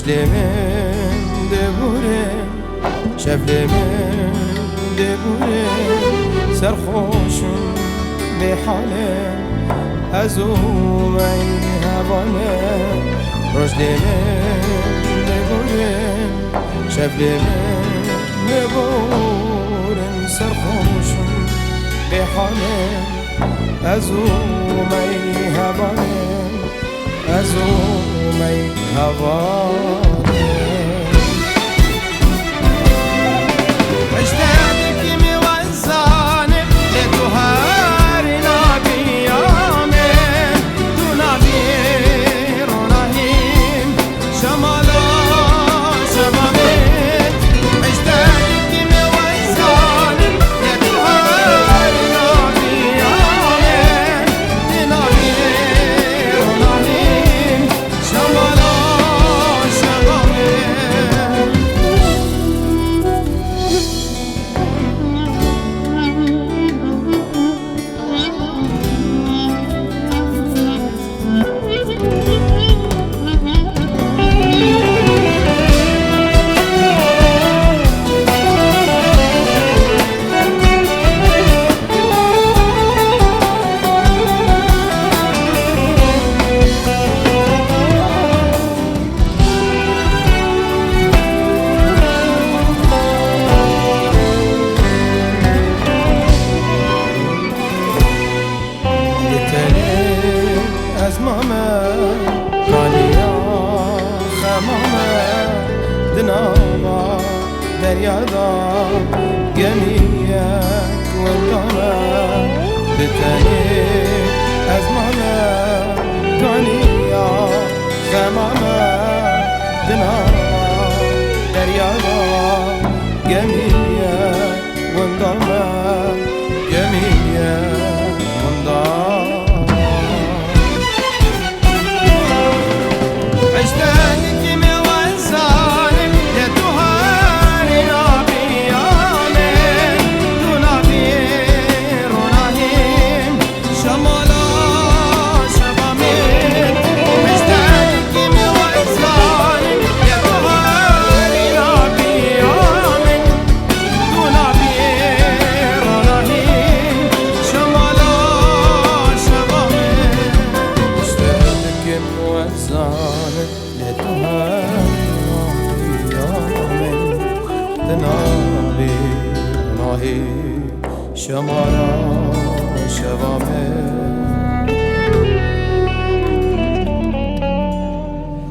رجل من دبورم شبل من دبورم سرخوشم بحالم ازومي هوانم رجل من دبورم شبل من دبورم سرخوشم بحالم ازومي هوانم ازومي هوانم اشتاقك موزانم لتهارنا بيامن تنابير ونهيم شمالا شبابت اشتاقك موزانم لتهارنا بيامن تنابير ونهيم شمالا شبابت دریادا گمیک و دانا بتنی از مانا دنیا خمامه دنا دریادا گمیک و دانا گمیک و دانا شمارا شوامه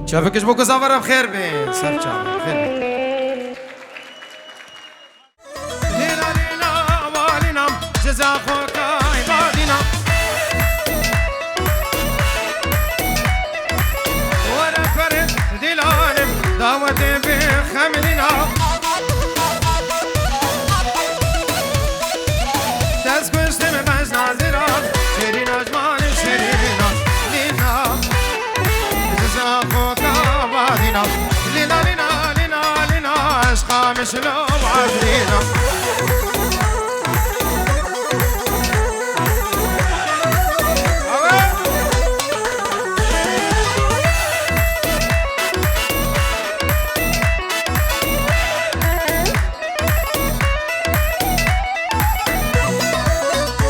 شافكش بوكو زافر بخير بين سرچا بخير لينا لينا والينا جزاخوك عبادنا ورا فرد دلالم دعوتي بخملنا لنا لنا لنا لنا عشقا مشلو بعدينا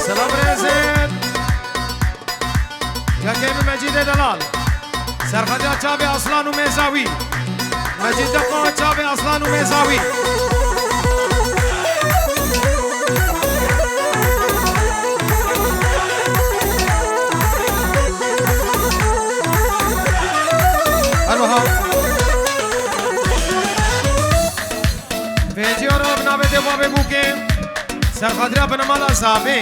سلام رزيد يا كيف مجيد دلال سرخديا چابي اصلان وميزاوي مجيد دقوة چابي اصلان وميزاوي الوها فيديو رو بنابه دوابه بوكي سرخديا بنمالا صحابي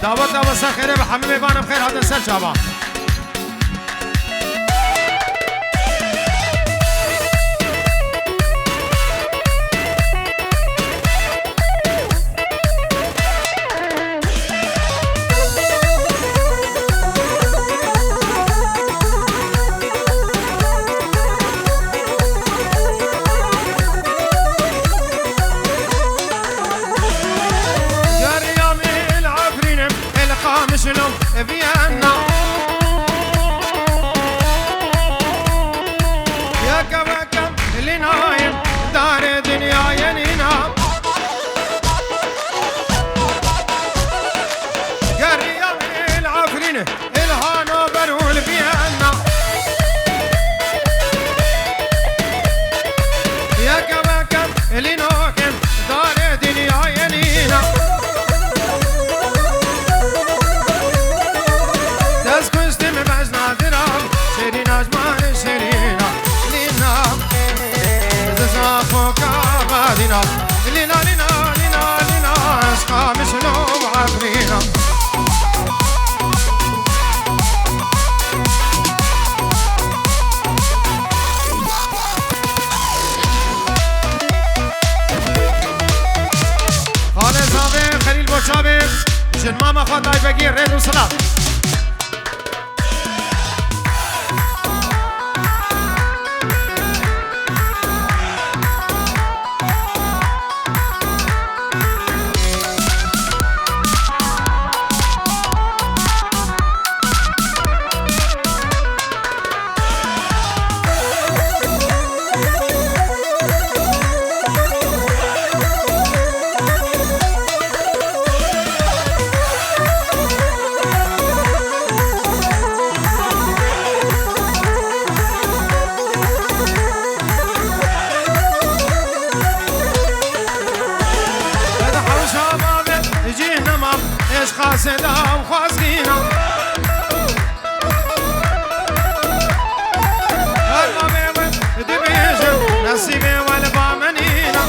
دعوت دعوت سخيره بحمي ميبانم خير هذا سر چابا شلون فيانا يا كواكب نايم دار دنيا ينينا قرية من العفرين الهانوفر والفيينا يا كواكب اللي نوكم دار دنيا ينينا تسكستم بعزنا درام شيرينا جمال شيرينا لينا ززافو كابادينا لينا لينا لينا لينا عشقا مشلو عفرينا خالد زاوي خليل بوشابي جن ماما خداي بقي ريد وصلاة خاسدا وخاسقينا المامي دبيجن نصيبي والبامنينا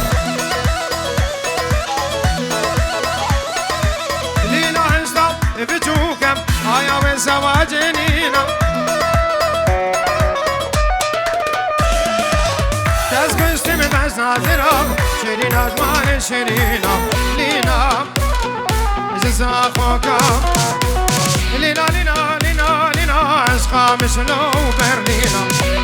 لينا عشتا بجوكم هيا وزواجنينا تسكستم بعزنا درام شيرينا جمال شيرينا لينا زاخوكا لينا لينا لينا لينا عشقا مشلو برلينا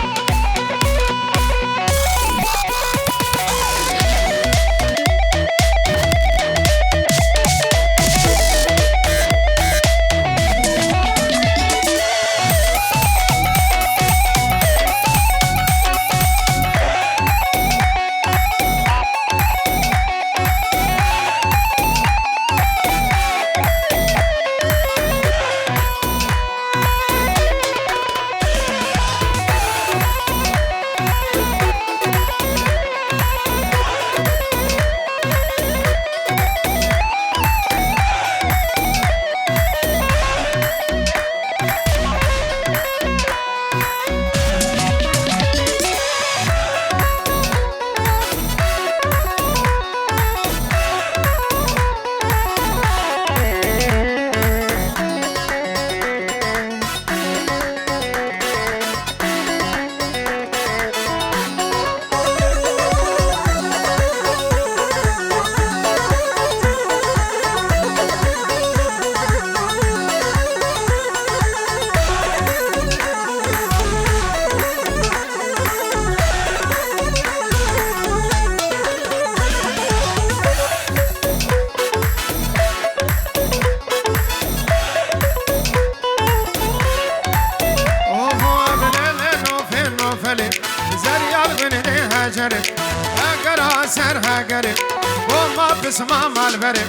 بسمع مالبري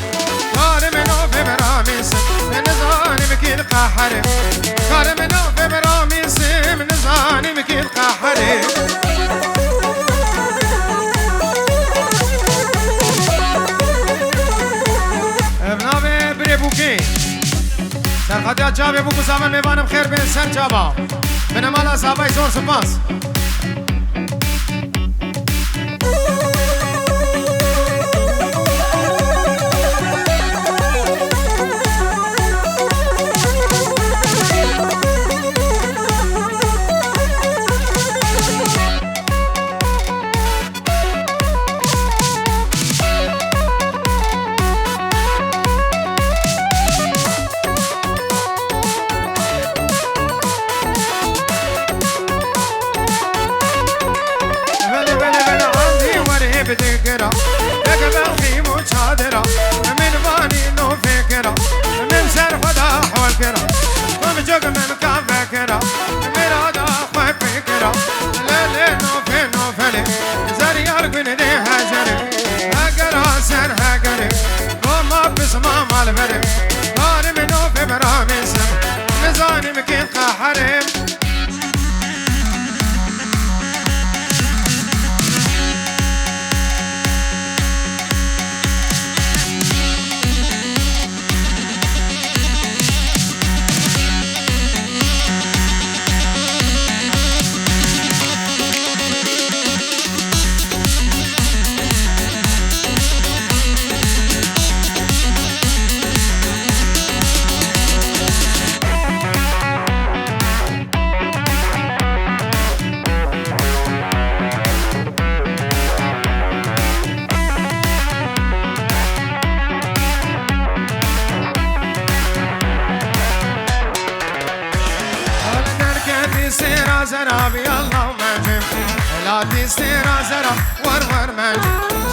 قال منو في براميس من زاني مكين قاحري قال منو في براميس من زاني مكين قاحري ابنابي بريبوكي سرخطي اجابي بوكو زمن ميوانم خير بين سر جابا من مالا صحابي زور سپاس زراب يلا ومجيب لا تستيرا زراب ورور مجيب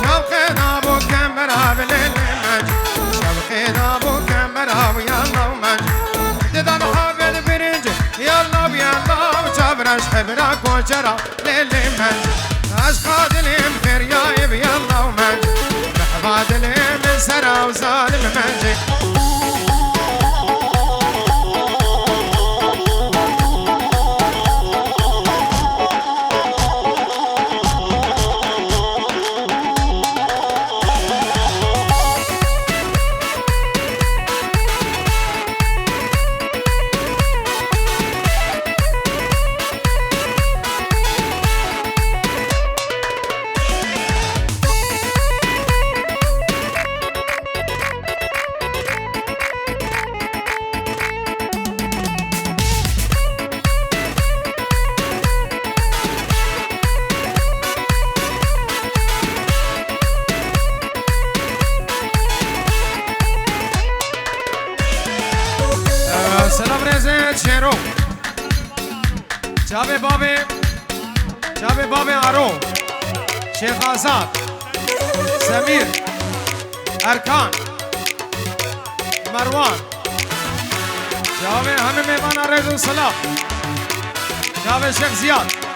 شوقي دابو كمرا بليل مجيب شوقي دابو كمرا يلا ومجيب ددان حافظ برنج يلا بيلا وجبرش حبرك وجرا ليل مجيب أشقاد الامخير يايب يلا ومجيب محباد الام سرا وظالم مجيب سلام رزت شیرو جاب باب عرو شیخ آزاد سمیر ارکان مروان جاب همه میوان رزو سلام جاب شیخ زیاد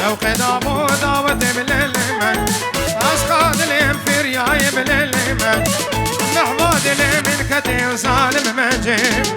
شوقي دابو داوت بالليمن أشقاد الانفير ياي بالليمن محمود اليمن كتي وسالم مجيب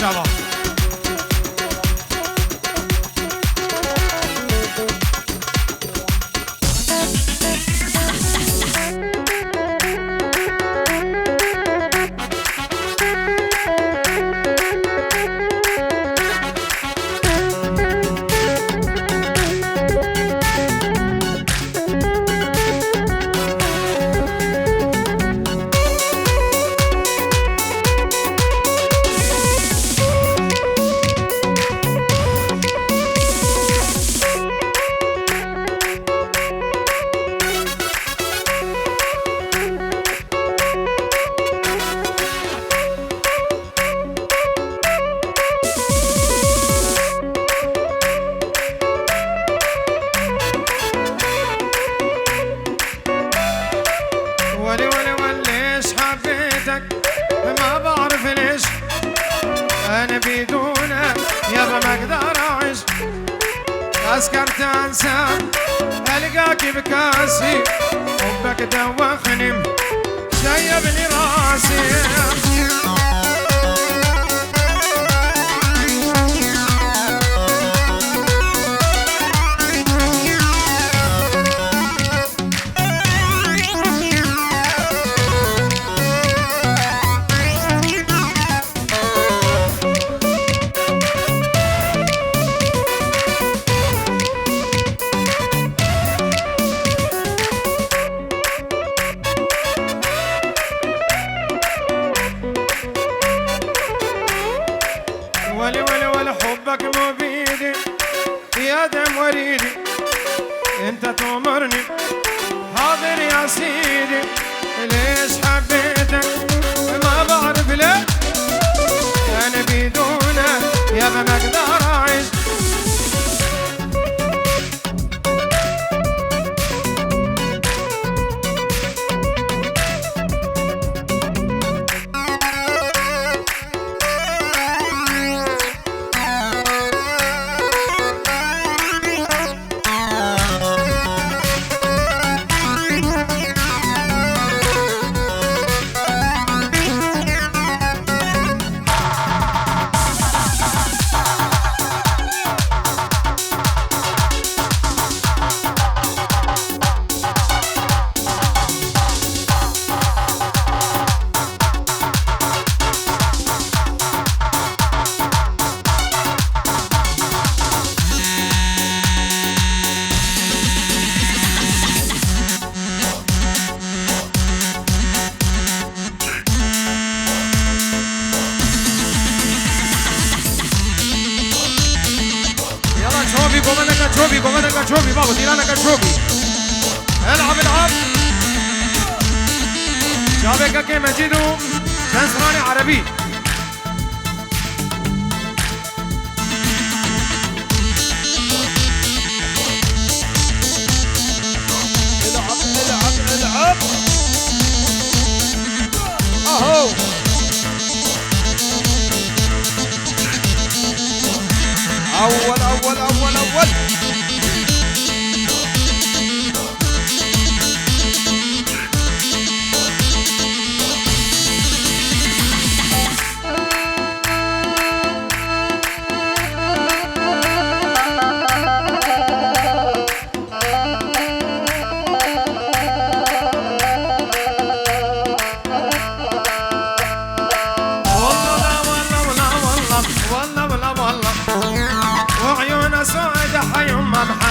Bravo. ما بعرف ليش انا بدونك يابا ما اقدر اعيش اسكرت انسى القاك بكاسي حبك دوخني شيبني راسي قشوبي بابا ديلانا قشوبي العب العب شابك كي مجيدو شنسراني عربي العب العب العب اهو اول اول اول اول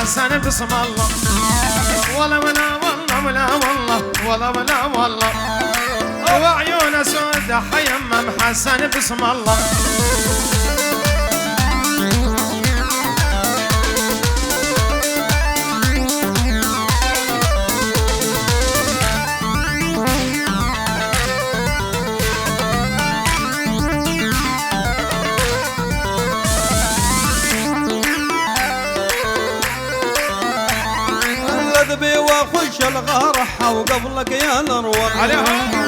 حسن بسم الله ولا ولا والله ولا والله ولا ولا والله وعيون سود حيمم حسن بسم الله واخش الغرحة وقبلك يا نروان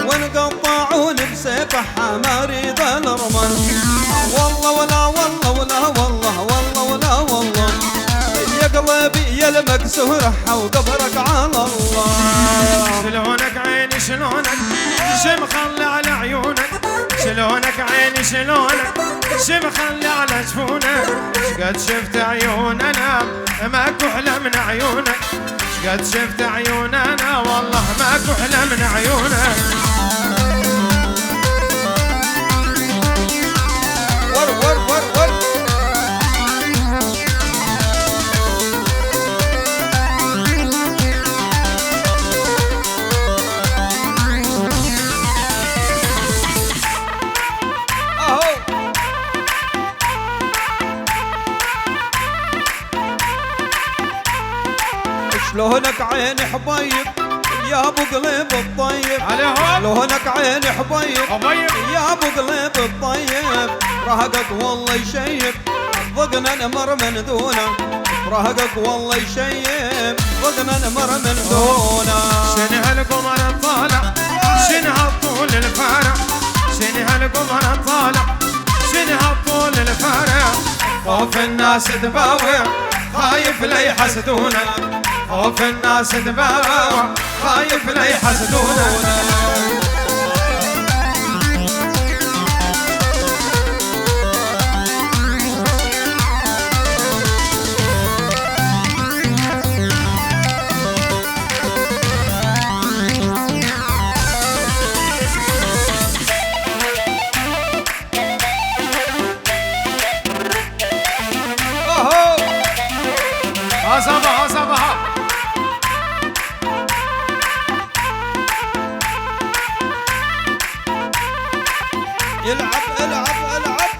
ونقطعون بسيفها مريض الرمل والله ولا والله ولا والله والله ولا والله يا قلبي يا المكسورة وقبرك على الله شلونك عيني شلونك مخلي على عيونك شلونك عيني شلونك مخلي على جفونك شقد شفت عيوننا ماكو احلى من عيونك قد شفت عيوننا والله ماكو احلى من عيونك ور ور ور ور اهو شلونك عيني حبيب يا ابو قلب الطيب شلونك عيني حبيب يا ابو قلب الطيب رهقك والله يشيب ضقنا نمر من دونه رهقك والله يشيب ضقنا نمر من دونه شنو هالقمر الطالع شنو هالطول الفارع شنو هالقمر الطالع شنو هالطول الفارع خوف الناس تباوع خايف لا يحسدونك خوف الناس تباوع خايف لا يحسدونك صباح العب العب العب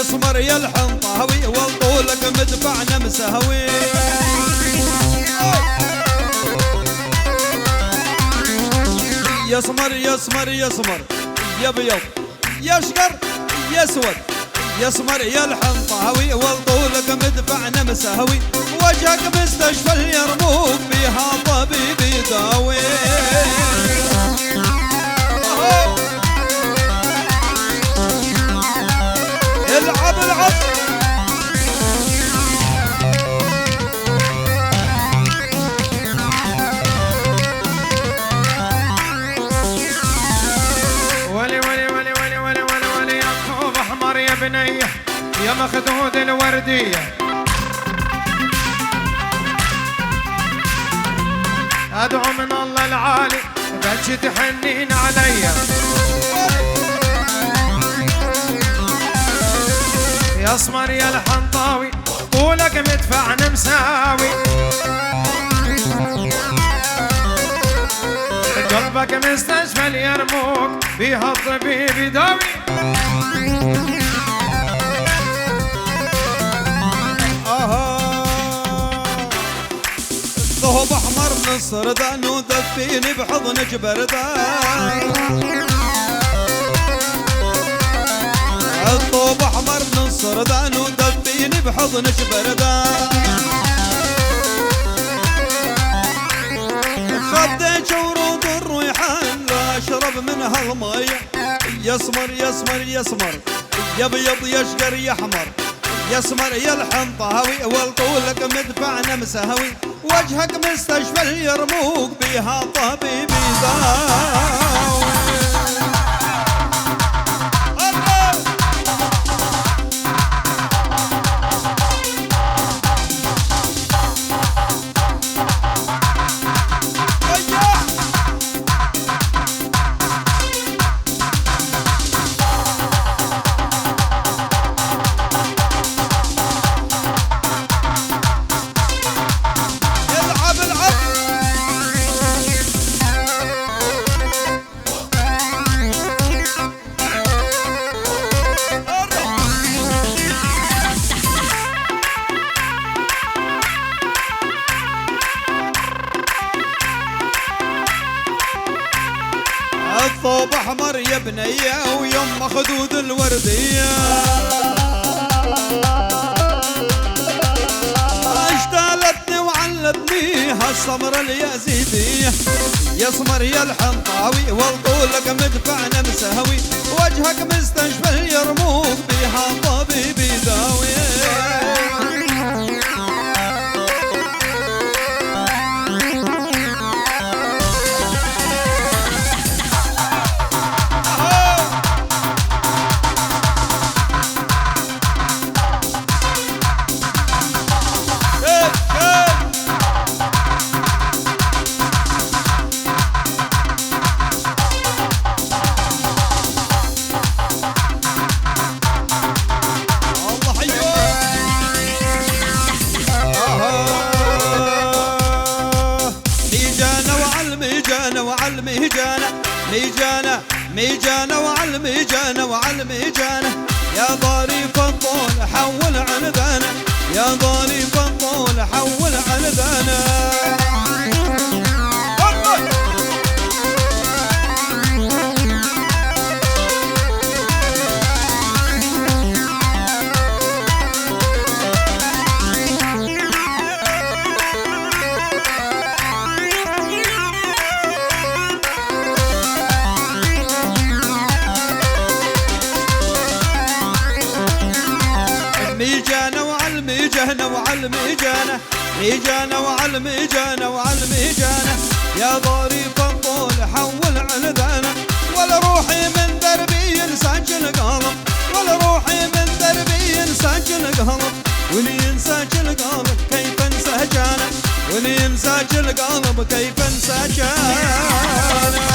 يسمر يا الحنطاوي والطولك مدفعنا مسهوي يسمر يسمر يسمر يا بيض يشقر يسود يسمر يا الحنطاوي والطولك مدفعنا مساوي وجهك مستشفى اليرموك بيها طبيب يداوي العب العب ولي ولي ولي ولي ولي ولي ولي يا طوب احمر يا بنيه يا مخدود الورديه ادعو من الله العالي بجي تحنين عليا يا اسمر يا الحنطاوي طولك مدفعنا مساوي قلبك مستشفى اليرموك بيها الطبيب يداوي ذهب احمر من الصردان ودفيني بحضنك بردان الطوب احمر من الصردان ودفيني بحضنك بردان خديت ورود الريحان اشرب منها المية يسمر يسمر يسمر يا ابيض يشقر يحمر يسمر يا الحنطاوي والطولك مدفعنا مساوي وجهك مستشفى اليرموك بيها طبيب يداوي الثوب احمر يا بنيه ويما خدود الورديه اشتالتني وعلتني هالسمره اليزيديه يسمر يا الحنطاوي والطولك مدفعنا مساوي وجهك مستشفى اليرموك بيها طبيب يداوي ميجانا وعالميجانا وعالميجانا يا ظريف الطول حول عنبانا يا ظريف الطول حول عنبانا ميجانا وعالميجانا وعالميجانا يا ظريف الطول حول عنبانا ولا روحي من دربي ينساك القلب ولا روحي من دربي ينساك القلب واللي ينساك القلب كيف انسى جانا واللي ينساك القلب كيف انسى جانا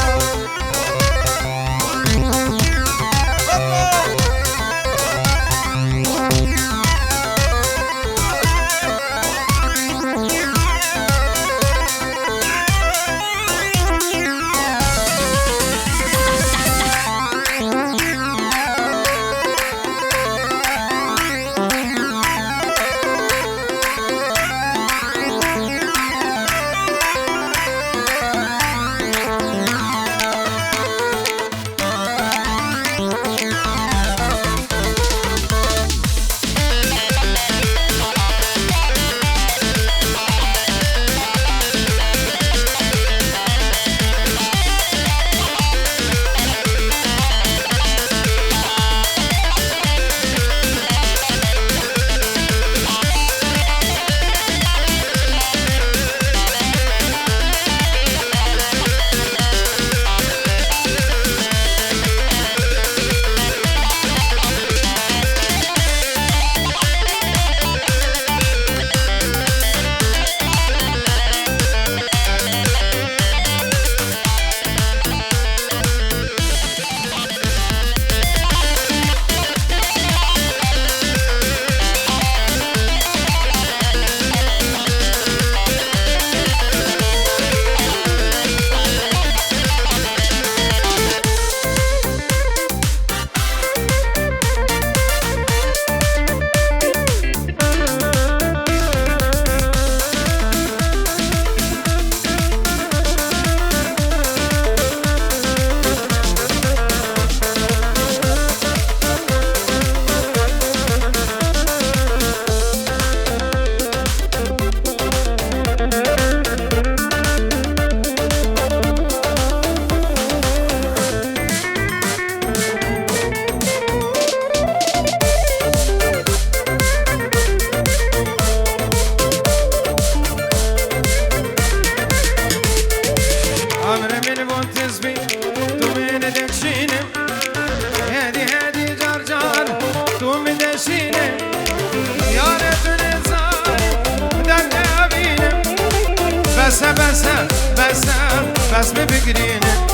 بقرينه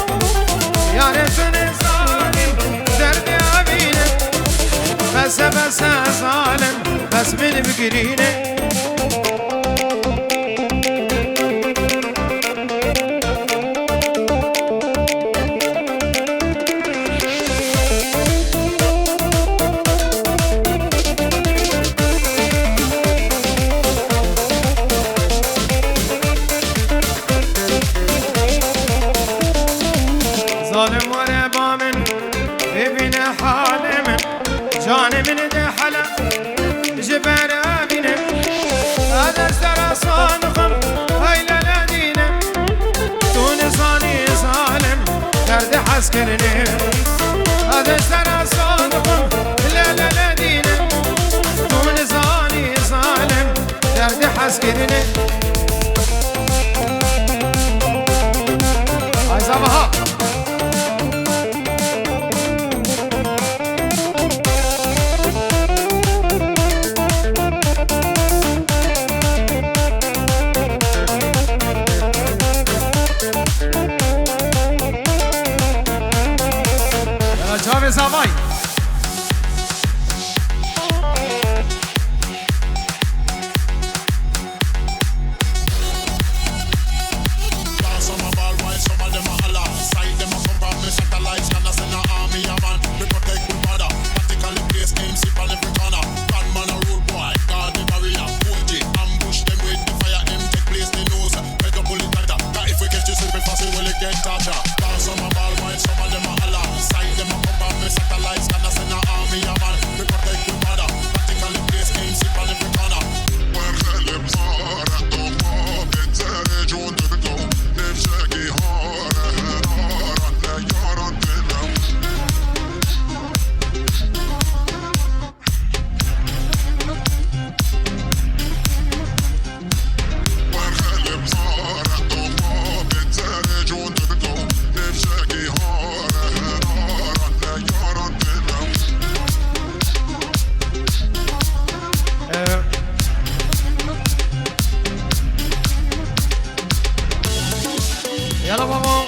يا ريتني ظالم دردي أبينه بس ظالم بس من بقرينه ظالم وربا من ببين حالي من جاني من دي حلا جبر أبينه هذا اشترى صانخم هاي للدينه دون صاني ظالم درد حسكرني هذا اشترى صانخم للدينه دون صاني ظالم درد حسكرني هاي صباحا جاوز آبای يلا بابا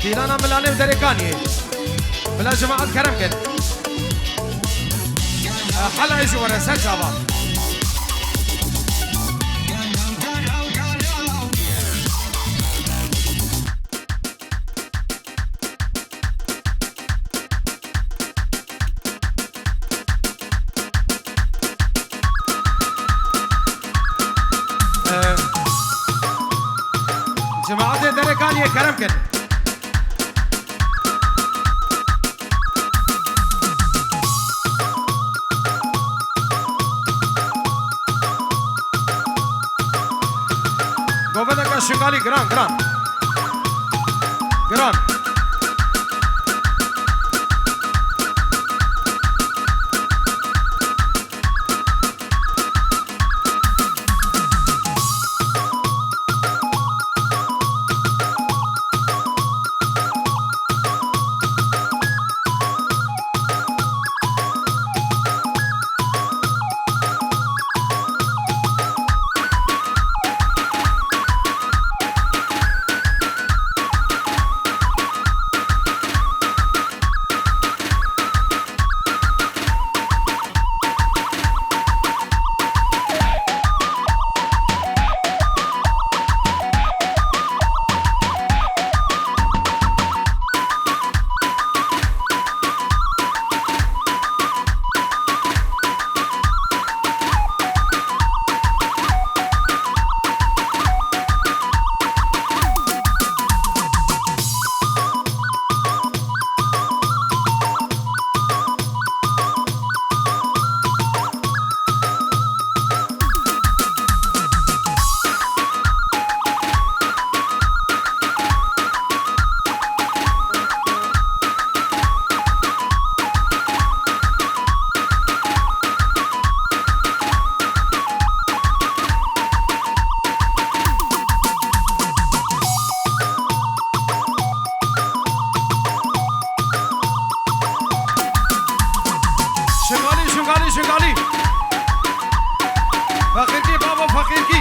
كيلانا ملاني ودريكاني بلا جماعة كرم كده حلا يجي ورا سال شباب جماعة دريكاني كرم كده قوبتك الشغالي جران شغالي فقير کی بابا فقير کی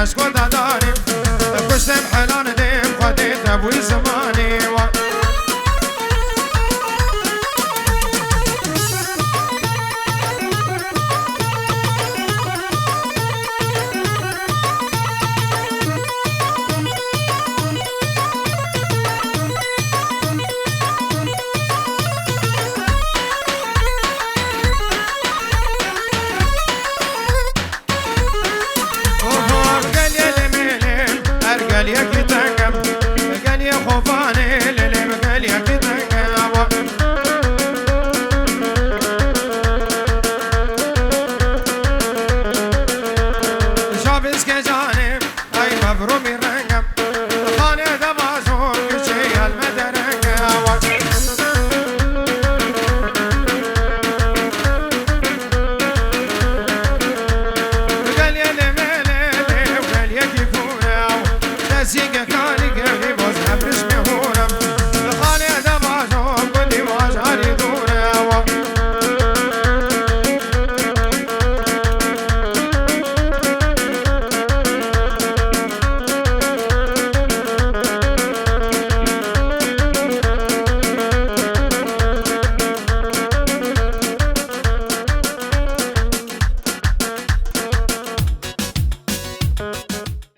اشكو داداني كشتم حلان ديم خديت ابوي زمان